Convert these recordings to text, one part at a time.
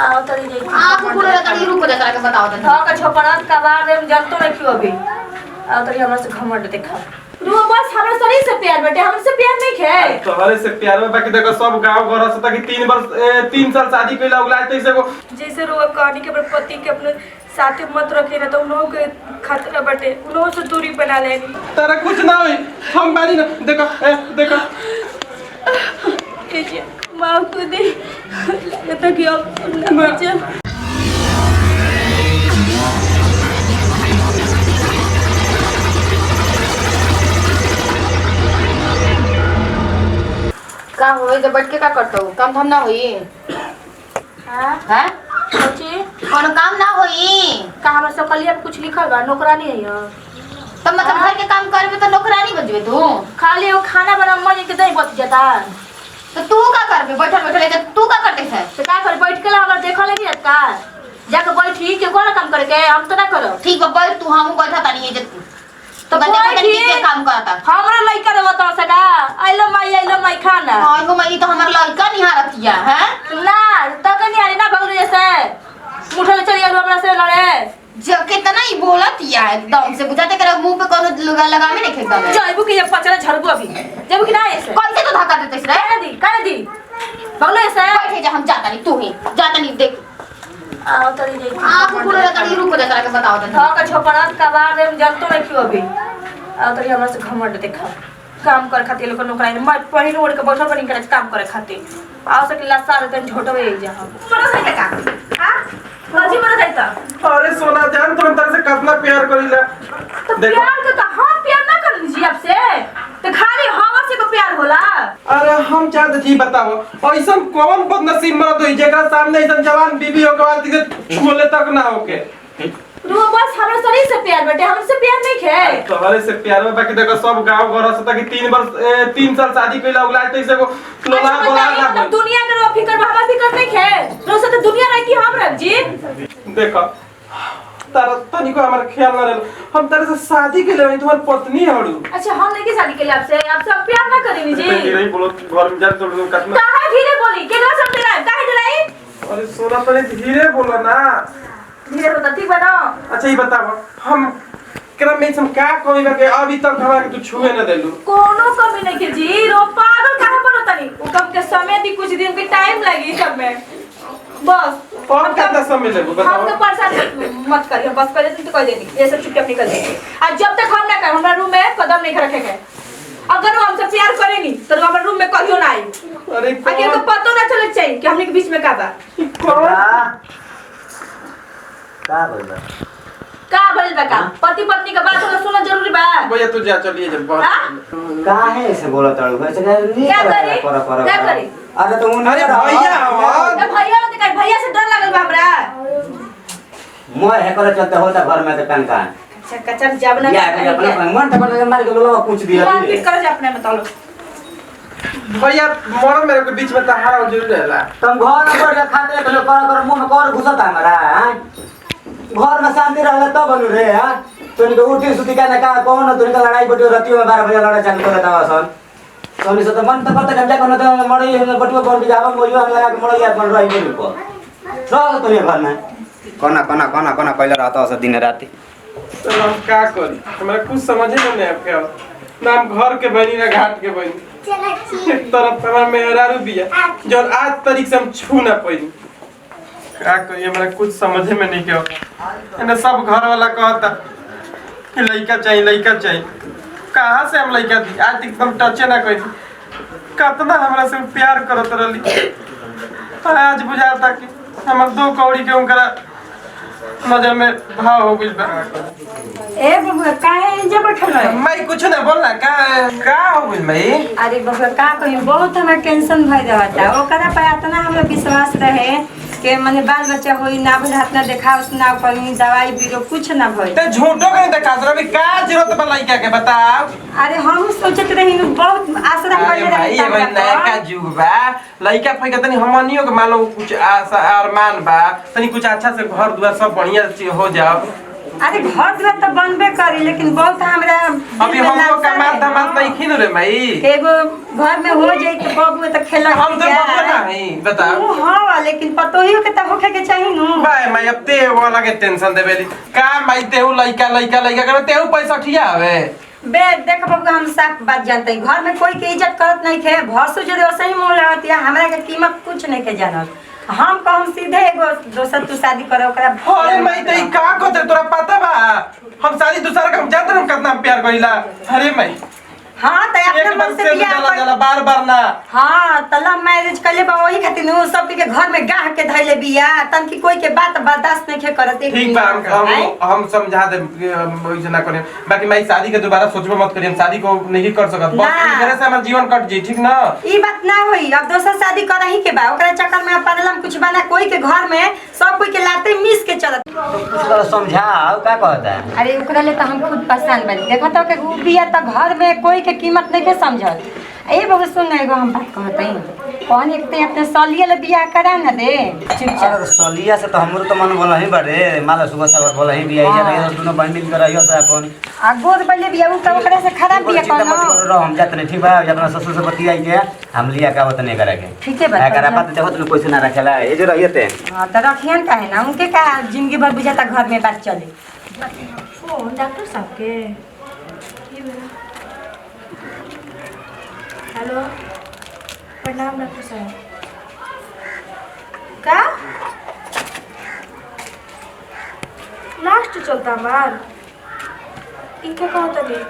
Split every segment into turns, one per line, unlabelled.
आओ तड़ी नहीं
आप पूरा तड़ी रुक जा के बताओ त
हां का छोपड़त का बार में जनतो नहीं क्यों अभी आओ तड़ी हमरा से घमंड देखा रो बस हमरा शरीर से प्यार बेटे हमसे प्यार नहीं खे
तोहरे से प्यार में बाकी देखो सब गांव घर से तक 3 साल शादी कइला उगला तैसे को
जैसे रो कहानी के पति के अपने साथे मत रखे ना तो उन लोग के खतरा बटे उन लोग से दूरी बना लेनी
तेरा कुछ ना होई हम बानी ना देखो देखो
कीजिए माफ कर दे लगता कि अब ना बचे
का होई तो बैठ के का करतो काम धाम ना होई
हां
हैं
सोची
कोनो काम ना होई
का हमरा सकलिया कुछ लिखल बा नौकरानी है यो
तो मतलब घर के काम करबे तो नौकरानी बन जबे तू
खाली वो खाना बना मन के दही बच जाता
तो तू का करबे बैठल बैठल तू का करते है
तो का कर बैठ के हमरा देखा लगी का जाके बैठी के कोना काम करे के हम तो ना करो
ठीक बा बैठ तू हमहु बैठा तानी है तो बंदे बंदे के काम करता
हमरा लइका रे बता सका आइलो माई खाना
हां एगो मई तो हमर लड़का निहारतिया हैं
ना तक नहीं आरी ना भगलू जैसे मुठल चली आलू हमरा से लड़े
जो कितना ही बोलतिया एकदम से बुझाते करे मुंह पे कोनो लगा लगावे नहीं खेत में
जाइबू कि पचरा झड़बू अभी जाइबू कि ना ऐसे
कैसे तो धक्का देते रे
काहे दी भगलू ऐसे
बैठे जा हम जाता नहीं तू ही जाता नहीं देख
आओ तड़ी नहीं
आप पूरा तड़ी रुक जा के बताओ त
हां का छोपड़त का बार में जनतो नहीं क्यों अभी आओ तड़ी हमरा से घमंड देखा काम कर खातिर लोग नौकरानी मत पहिन ओढ़ के बैठल बनी करे काम करे खातिर आओ से किला सारे दिन झोटवे जा हम बड़ा सही का हां बाजी बड़ा सही था
अरे सोना जान तुम तरह से कितना प्यार करिला
तो प्यार तो हम प्यार ना कर लीजिए आपसे तो खाली हवा से को प्यार होला
अरे हम चाहते थी बताओ ऐसा कौन बदनसीब मर्द होई जेकरा सामने ऐसा जवान बीबी हो के बाद के छुले तक ना होके
रो बस हमरा शरीर से प्यार बेटे हमसे प्यार नहीं खे
तोहरे से प्यार में बाकी देखो सब गांव घर से तक 3 साल शादी कइला उगला तैसे को लोला बोला ना
दुनिया के रो फिकर हमरा फिकर नहीं खे रो से तो दुनिया रहती हम रख जी
देखो तारा तनिको हमार ख्याल ना रहल हम तारे से शादी के लिए तुम्हार पत्नी हड़ू
अच्छा हम नहीं की शादी के लिए आपसे आप प्यार ना करेंगे जी
धीरे बोलो घर में जा तो कितना
काहे धीरे बोली केकरा सब डराई काहे डराई
अरे सोना तने धीरे बोलो ना
धीरे होता ठीक बना
अच्छा ये बताओ हम क्रम में हम क्या कमी बा के अभी तक हमरा के तू छुए न देलू
कोनो कमी नहीं के जी रो पागल काहे बनता नहीं वो कम के समय दी कुछ दिन के टाइम लगी सब में बस
और कितना समय लेबो बताओ
हम तो परेशान मत करिए बस कर देती तो कह देनी ये सब चुपचाप निकल जाएंगे आज जब तक हम ना कर हमरा रूम में कदम नहीं रखेंगे अगर वो हमसे प्यार करेनी तो हमारे रूम में कहियो ना आई
अरे
आगे को पता ना चले चाहिए कि हमने के बीच में का बा का भइल बा का पति पत्नी का बात होला सुनना जरूरी बा
भैया तू जा चलिए जब
काहे ऐसे बोलत अड़ू ऐसे नहीं
क्या करी क्या करी
अरे तो उन
अरे भैया आवाज
तो भैया होते का भैया से डर लागल बा हमरा
मोय है करे चलते होता घर में तो कान कान
अच्छा कचर जब ना
या अपने मन टपट के मार के लोला पूछ दिया
मान फिट कर जा अपने में तोलो
भैया मोर मेरे के बीच में तहारा जरूर रहला
तुम घर में बैठ के खाते तो कर मुंह में कर घुसता हमारा घर में शांति रहला तब बनू रे हां तोनी को उठी सुती का ना का कौन तोनी का लड़ाई बटियो रतियो में 12 बजे लड़ा चालू करता सन तोनी से तो मन तो करते हम जाकर तो मड़ी बटियो पर भी जावा मोरियो हम लगा के मड़ी यार बन रही बोल को रह तोनी घर में कोना पहले रहता सब दिन रात
तो हम क्या करी हमरा कुछ समझे नहीं आपके ना हम घर के बनी ना घाट के बनी एक तरफ हमार मेहरारू बिया जो आज तारीख से हम छू ना पाई क्या करिए हमरा कुछ समझे में नहीं क्यों ना सब घर वाला कहता कि लड़का चाहिए कहाँ से हम लड़का दी आज तक हम टचे ना करी कितना हमरा से प्यार करत रही आज बुझाता कि हमार 2 कौड़ी के उनकरा नजर में भाव हो गइल बा
ए बबुआ काहे जे बैठल है
मैं कुछ ना बोलना का हो गइल भाई
अरे बबुआ का कही बहुत हमरा टेंशन भई रहता ओकरा पे इतना हमरा विश्वास रहे के माने बाल बच्चा होई ना भल हाथ ना देखा उसना कहीं दवाई बीरो कुछ ना भई
ते झूठो के देखा रवि का जरूरत बा लइका के बताओ
अरे हम सोचत रही बहुत आसरा
अरे
कर
भाई ये भाई नया का जुग बा लइका फइका तनी हमनियो के मान लो कुछ आशा अरमान बा तनी कुछ अच्छा से घर दुआर सब बढ़िया से हो जाओ
अरे घर द्वार तो बनबे करी लेकिन बहुत हमरा
अभी हमको कमात दामात नहीं खिन रे माई
एगो घर में हो जाई तो बबू तो खेला
हम तो बबुआ नहीं बता
हां लेकिन पतोहियो के त होखे के चाहिए नु
भाई मैं अब ते वाला के टेंशन देबेली का माई तेहू लइका करे तेहू पैसा ठिया हवे
बे देख बबू हम साफ बात जानते हैं घर में कोई के इज्जत करत नहीं थे भसु जदि वैसे ही मुंह लगाती है हमरा के कीमत कुछ नहीं के जानत हम कहम सीधे एगो दोसर तू शादी करे ओकरा
अरे मैं ते का कहते तोरा पता बा हम शादी दूसरा का हम जानते हम कितना प्यार कइला अरे मैं
हां त अपने मन से बियाह कर
जाला बार ना
हां तला मैरिज कइले बा वही खातिर नु सब के घर में गाह के धइले बिया तन की कोई के बात बर्दाश्त नहीं के करत
ठीक बा हम समझा दे ओइसे ना करे बाकी मैं शादी के दोबारा सोचबो मत करियन शादी को नहीं कर सकत बस इधर से हमार जीवन कट जी ठीक ना
ई बात ना होई अब दोसर शादी करही के बा ओकरा चक्कर में पगलम कुछ बना कोई के घर में सब कोई के लाते मिस के चलत
कुछ समझाओ का कहता है
अरे ओकरा ले त हम खुद परेशान बनी देखा तो के बिया त घर में कोई के कीमत नहीं के समझल ए बहुत सुन एगो हम बात कहतई कौन एक ते अपने सलिया ले बियाह करा ना दे चुपचाप
अरे सलिया से तो हमरो तो मन बोला ही बड़े माला सुबह सागर बोला ही बिया जा रही दोनों बहन मिल कर रहियो से अपन
आ गोद बल्ले बिया उ त ओकरा से खराब बिया
चिंता मत
कोनो
करो हम जात नहीं ठीक बा अपना ससुर से बतियाई के हम लिया का बात नहीं करे के
ठीक है बात
अगर बात देखो तो पैसे ना रखेला ये जो रहिए ते
हां त रखियन काहे ना उनके का जिंदगी भर बुझाता घर में बात चले
फोन डॉक्टर साहब के ये मेरा हेलो प्रणाम डॉक्टर साहब का लास्ट चलता हमार ई क्या कहता नहीं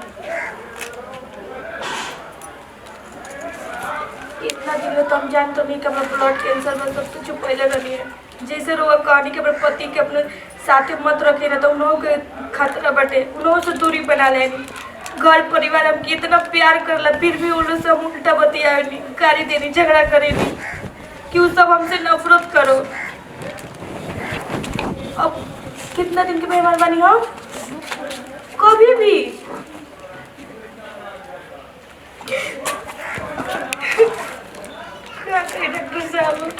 इतना दिन में तो हम जान तो नहीं कि हमारा ब्लड कैंसर में सब कुछ पहले रही है जैसे रोग कहानी के अपने पति के अपने साथे मत रखे ना तो उन्हों के खतरा बटे उन्हों से दूरी बना लेनी घर परिवार हम कितना प्यार करला फिर भी उन से हम उल्टा बतियानी गाली देनी झगड़ा करेनी क्यों सब हमसे नफरत करो अब कितना दिन के मेहमान बनी हो कभी भी डॉक्टर साहब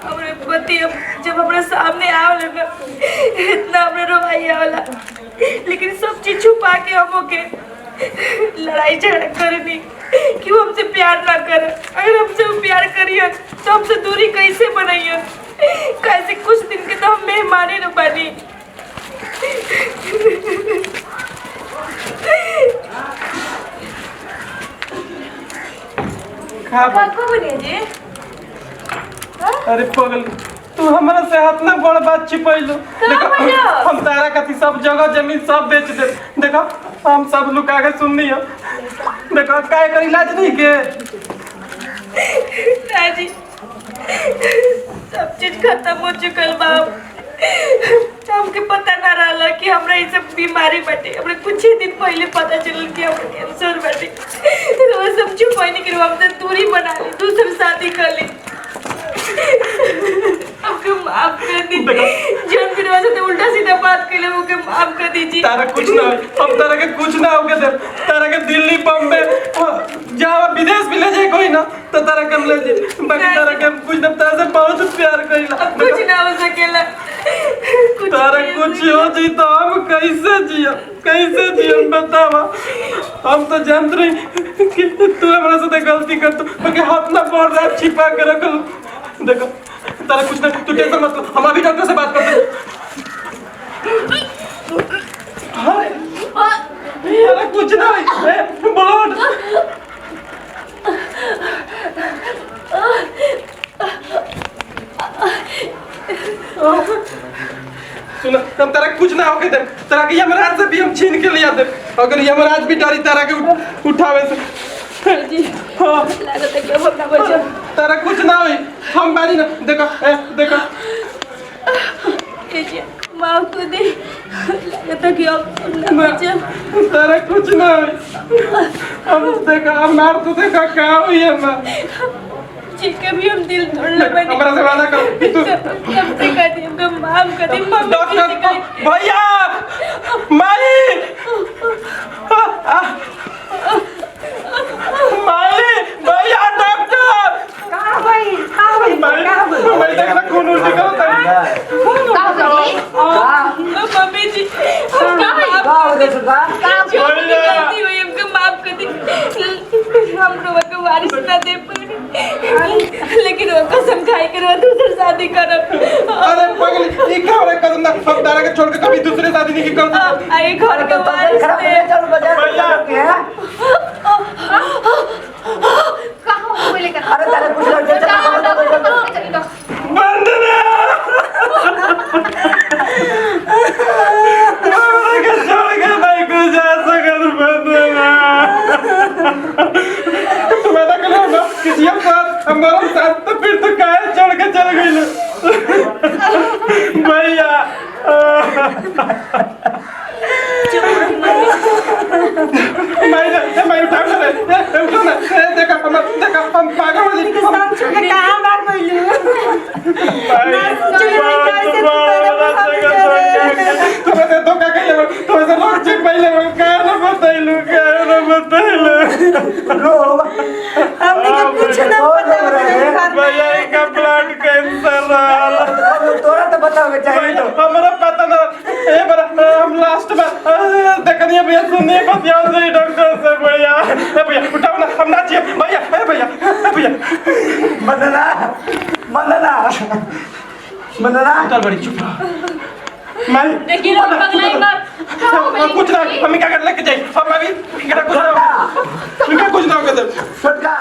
हमारे पति जब हमारे सामने आवला ना इतना हमारे रोवाई आवला लेकिन सब चीज छुपा के हम के लड़ाई झगड़ा करनी कि वो हमसे प्यार ना करे अगर हमसे वो प्यार करिए तो हमसे दूरी कैसे बनाइए कैसे कुछ दिन के तो हम मेहमान ही न बनी कब बने जी
अरे पगल तू हमरा से हाथ ना बड़ बात छिपैलो देखो हम तारा कथी सब जगह जमीन सब बेच दे देखो हम सब लुका के सुननी है देखो काय कर इलाज नहीं के
राजी सब चीज खत्म हो चुकल बाप हमके पता ना रहा कि हमरा ये सब बीमारी बटे हमरे कुछ ही दिन पहले पता चलल कि हमरा कैंसर बटे तो सब चुप होने के हमसे दूरी बना ली दूसरी शादी कर ली आपके माफ कर दीजिए जन की वजह से उल्टा सीधा बात कर ले मुझे माफ कर दीजिए
तारा कुछ ना हम तारा के कुछ ना होके दे तारा के दिल्ली बम्बे जहाँ विदेश भी ले जाए कोई ना तो तारा कम ले जाए बाकी तारा के कुछ ना तारा से बहुत प्यार कइला
कुछ ना हो सकेला
तारा कुछ हो जी तो हम कैसे जियो बतावा हम तो जानते रही कि तू हमारे साथ गलती कर तू बाकी हाथ ना पड़ रहा छिपा के रखल देखो तारा कुछ ना तू टेंशन मत कर हम अभी डॉक्टर से बात करते हैं अरे कुछ ना ब्लड सुना हम तारा कुछ ना होके दे तारा के यमराज से भी हम छीन के लिया दे अगर यमराज भी डरी तारा के उठावे से
जी
हाँ
लागत है कि अब अपना बच्चा
तारा कुछ ना होई हम बारी ना देखो देखो
जी माँ को दे लागत है कि अब अपना बच्चा
तारा कुछ ना होई हम देखो हम मार तो देखो क्या हुई है मैं
जी कभी हम दिल तोड़ने बने
हमारा से वादा कर कि तू
कब से कहती हमको माफ कर दी मम्मी की शिकायत
भैया माई माई भैया डॉक्टर
कहां गई
मैं देखना खून उल्टी करो
का हो गई
मम्मी फिर वो दूसरी शादी करब।
अरे पगली ई का रे कदम ना हम तारा के छोड़ के कभी दूसरे शादी नहीं कर सकते।
आई घर के वारिस थे।
चल बाजार
भैया।
के हैं
कहां हो बोले का
अरे तारे कुछ लड़ चल
वंदना हमरा के छोड़ के नहीं कुछ जा सकत वंदना तुम्हारा कल ना किसी बात हमारा साथ तो फिर तो काहे छोड़ के चल गई भैया मैं उठा ना देखा हम पागल हो गए
किसान छोड़ कहां बात बोलू
तुम्हें धोखा कैले तुम्हें लोग चेक पहले का ना बताइलू
रो
हमने के कुछ ना पता
भैया का ब्लड कैंसर रहा
तोरा तो बताओगे चाहिए तो
हमारा पता ना ए बार हम लास्ट में देखनिए भैया सुनिए बस याद नहीं डॉक्टर से भैया ए भैया उठाओ ना हम ना चाहिए भैया ए भैया
वंदना वंदना वंदना
चल बड़ी चुप मैं
देखिए लोग पगलाई मत।
कुछ ना हम क्या कर लेके जाए हम अभी कुछ ना कुछ ना कर दे
छोटका